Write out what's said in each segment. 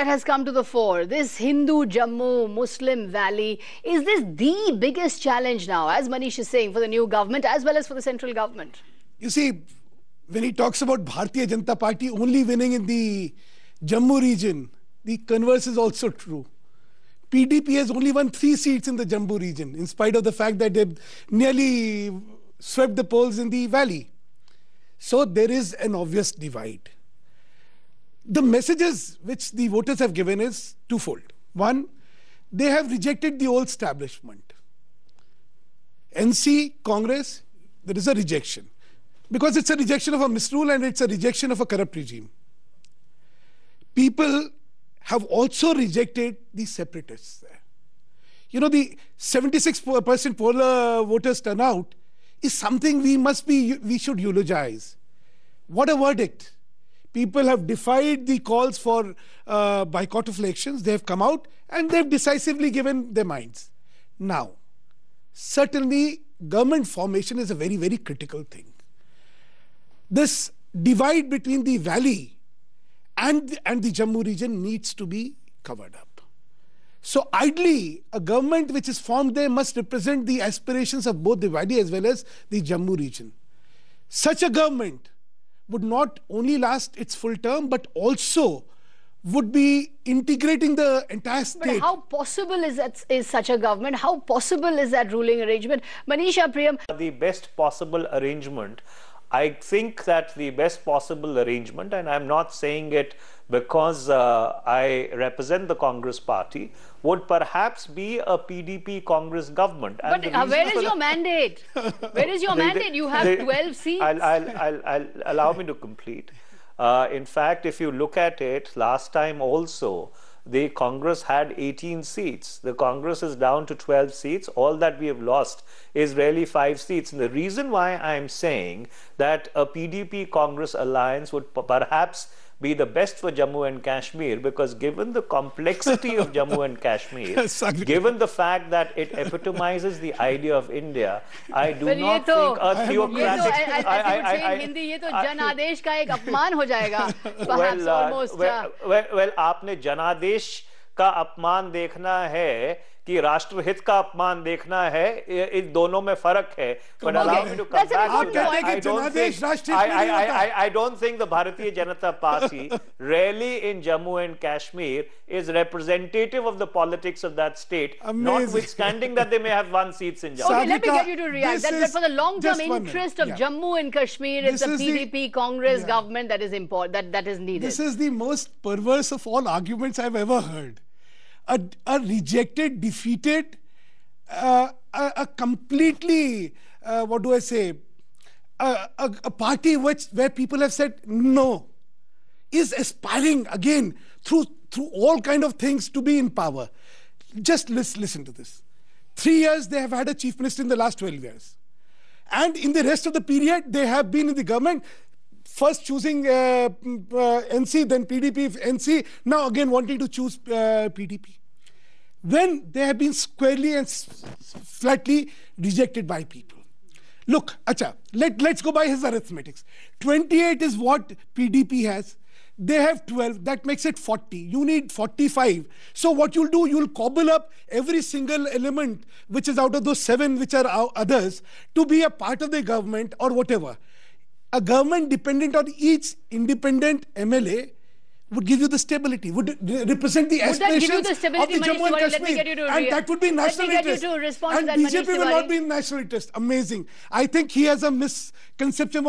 that has come to the fore, this Hindu Jammu Muslim Valley, is this the biggest challenge now, as Manish is saying, for the new government as well as for the central government? You see, when he talks about Bharatiya Janata Party only winning in the Jammu region, the converse is also true. PDP has only won 3 seats in the Jammu region, in spite of the fact that they've nearly swept the polls in the valley. So there is an obvious divide. The messages which the voters have given is twofold. One, they have rejected the old establishment. NC, Congress, there is a rejection. Because it's a rejection of a misrule and it's a rejection of a corrupt regime. People have also rejected the separatists there. You know, the 76% poll voters turnout is something we should eulogize. What a verdict. People have defied the calls for boycott of elections. They have come out and they've decisively given their minds. Now, certainly government formation is a very, very critical thing. This divide between the valley and the Jammu region needs to be covered up. So ideally, a government which is formed there must represent the aspirations of both the valley as well as the Jammu region. Such a government would not only last its full term, but also would be integrating the entire state. But how possible is such a government? How possible is that ruling arrangement? Manisha, Priyam. The best possible arrangement, I think that the best possible arrangement, and I'm not saying it because I represent the Congress party, would perhaps be a PDP Congress government. And but where is your mandate? Where is your mandate? You have 12 seats. I'll allow me to complete. In fact, if you look at it, last time also, the Congress had 18 seats. The Congress is down to 12 seats. All that we have lost is really 5 seats. And the reason why I'm saying that a PDP Congress alliance would perhaps be the best for Jammu and Kashmir, because given the complexity of Jammu and Kashmir, given the fact that it epitomizes the idea of India, I do not think a theocratic... Well, आपने जनादेश का अपमान देखना है कि राष्ट्रहित का अपमान देखना है, इन दोनों में फर्क है. But allow me to come back to that. I don't think the Bharatiya Janata Party really in Jammu and Kashmir is representative of the politics of that state, notwithstanding that they may have 1 seat in Jammu. Okay, let me get you to react. That for the long-term interest of Jammu and Kashmir, it's the PDP Congress government that is important, that is needed. This is the most perverse of all arguments I've ever heard. A rejected, defeated, a completely, what do I say, a party where people have said no, is aspiring again through all kind of things to be in power. Just listen to this. 3 years they have had a chief minister in the last 12 years. And in the rest of the period, they have been in the government, first choosing NC, then PDP, NC, now again wanting to choose PDP. When they have been squarely and flatly rejected by people. Look, let's go by his arithmetics. 28 is what PDP has. They have 12, that makes it 40. You need 45. So what you'll do, you'll cobble up every single element which is out of those 7 which are others to be a part of the government or whatever. A government dependent on each independent MLA would give you the stability, would represent the aspirations of the Jammu and Kashmir, and that would be national interest. And BJP will not be in national interest. Amazing. I think he has a misconception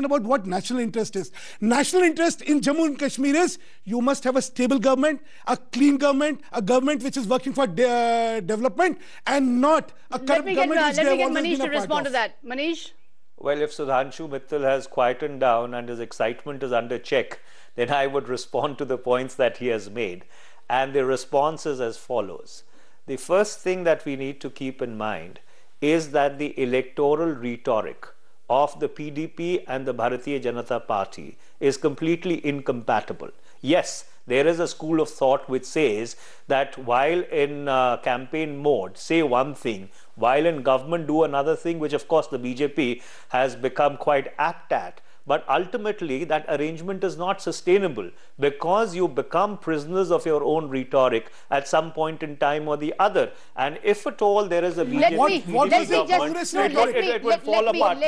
about what national interest is. National interest in Jammu and Kashmir is you must have a stable government, a clean government, a government which is working for development, and not a corrupt government which they have always been a part of. Let me get Manish to respond to that. Manish? Well, if Sudhanshu Mittal has quietened down and his excitement is under check, then I would respond to the points that he has made. And the response is as follows. The first thing that we need to keep in mind is that the electoral rhetoric of the PDP and the Bharatiya Janata Party is completely incompatible. Yes, there is a school of thought which says that while in campaign mode, say one thing, while in government do another thing, which of course the BJP has become quite apt at. But ultimately, that arrangement is not sustainable because you become prisoners of your own rhetoric at some point in time or the other. And if at all there is a BJP government, it will fall apart.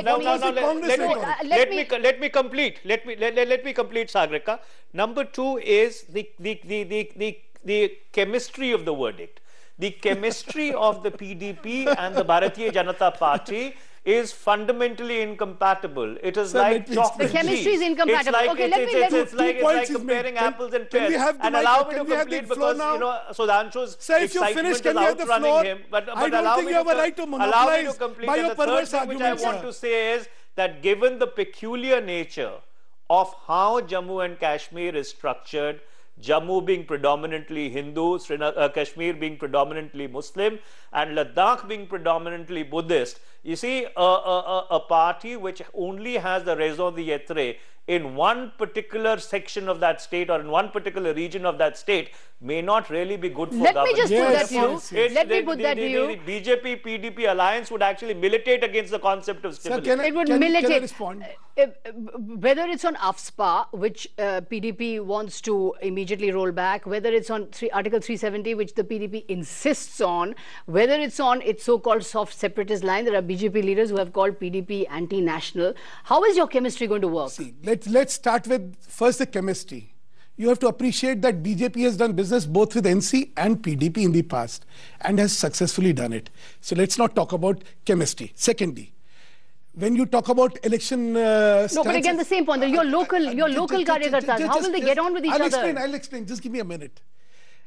Let me complete. Let me complete, Sagrika. Number two is the chemistry of the verdict. The chemistry of the PDP and the Bharatiya Janata Party is fundamentally incompatible. It is like chocolate. The chemistry is incompatible. It's like comparing apples and pears. And allow me to complete because Sudhanshu's excitement is outrunning him. But allow me to complete. And the third thing which I want to say is that given the peculiar nature of how Jammu and Kashmir is structured, Jammu being predominantly Hindu, Kashmir being predominantly Muslim, and Ladakh being predominantly Buddhist. You see, a party which only has the raison d'etre in one particular section of that state or in one particular region of that state may not really be good for government. Let me just put that to you. Let me put that to you. The BJP-PDP alliance would actually militate against the concept of stability. It would militate. Whether it's on AFSPA, which PDP wants to immediately roll back, whether it's on Article 370, which the PDP insists on, whether it's on its so-called soft separatist line, there are BJP leaders who have called PDP anti-national. How is your chemistry going to work? See, let's start with first the chemistry. You have to appreciate that BJP has done business both with NC and PDP in the past and has successfully done it. So let's not talk about chemistry. Secondly, when you talk about election no, but again the same point, your local karyakartas, how will they get on with each other? I'll explain, just give me a minute.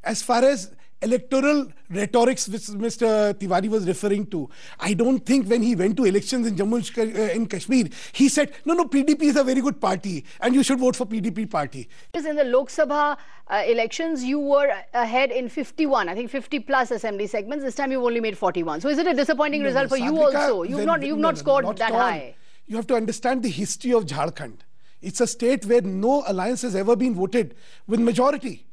As far as electoral rhetorics which Mr. Tiwari was referring to, I don't think when he went to elections in Jammu and Kashmir, he said, no, PDP is a very good party and you should vote for PDP party. In the Lok Sabha elections, you were ahead in 51, I think 50 plus assembly segments. This time you've only made 41. So is it a disappointing result for you also? You've not scored that high. You have to understand the history of Jharkhand. It's a state where no alliance has ever been voted with majority.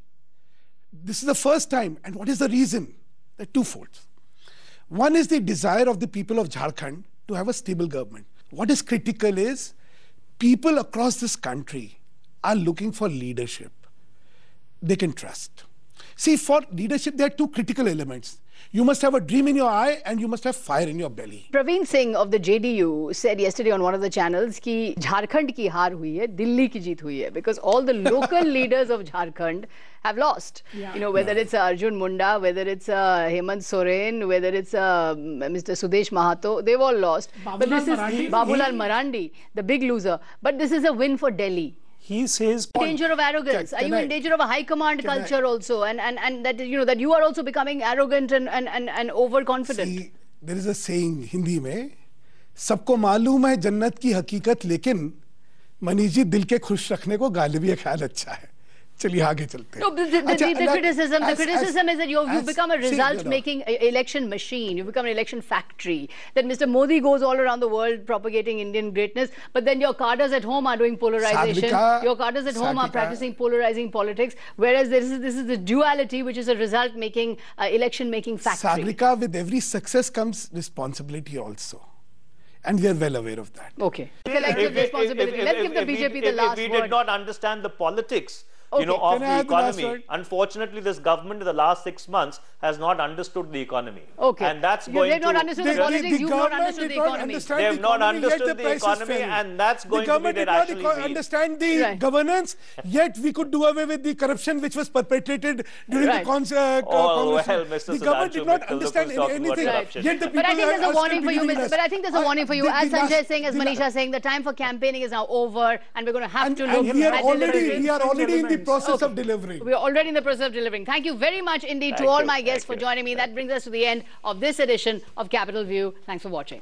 This is the first time. And what is the reason? There are twofold. One is the desire of the people of Jharkhand to have a stable government. What is critical is people across this country are looking for leadership they can trust. See, for leadership, there are two critical elements. You must have a dream in your eye and you must have fire in your belly. Praveen Singh of the JDU said yesterday on one of the channels that Jharkhand ki haar hui hai, Delhi ki jeet hui hai, because all the local leaders of Jharkhand have lost. Yeah. You know, whether it's Arjun Munda, whether it's Hemant Soren, whether it's Mr. Sudesh Mahato, they've all lost. But this is Babulal Marandi, the big loser. But this is a win for Delhi. He says danger of arrogance. Are you in danger of a high command culture also, and that that you are also becoming arrogant and overconfident? See, there is a saying Hindi में, सबको मालूम है जन्नत की हकीकत, लेकिन मनीष जी दिल के खुश रखने को गालिब ख्याल अच्छा है. चलिए आगे चलते हैं. No, the criticism is that you've become a result-making election machine. You've become an election factory. That Mr. Modi goes all around the world propagating Indian greatness, but then your cadres at home are doing polarization. Your cadres at home are practicing polarizing politics. Whereas this is the duality, which is a result-making, election-making factory. Sagrika, with every success comes responsibility also. And we are well aware of that. Okay. Collective responsibility. Let's give the BJP the last word. If we did not understand the politics, of the economy. Unfortunately, this government in the last 6 months has not understood the economy. Okay. And that's going to... They've not understood the politics, you've not understood the economy. They have not understood the economy, and that's going to be their actually... The government did not understand the governance, yet we could do away with the corruption which was perpetrated during the Congress. Well, Mr. The government did not understand anything. Yet the people but I think there's a warning for you, but I think there's a warning for you. As Sanjay is saying, as Manisha is saying, the time for campaigning is now over, and we're going to have to look at we are already in the process of delivering. We are already in the process of delivering. Thank you very much indeed to all my guests for joining me. That brings us to the end of this edition of Capital View. Thanks for watching.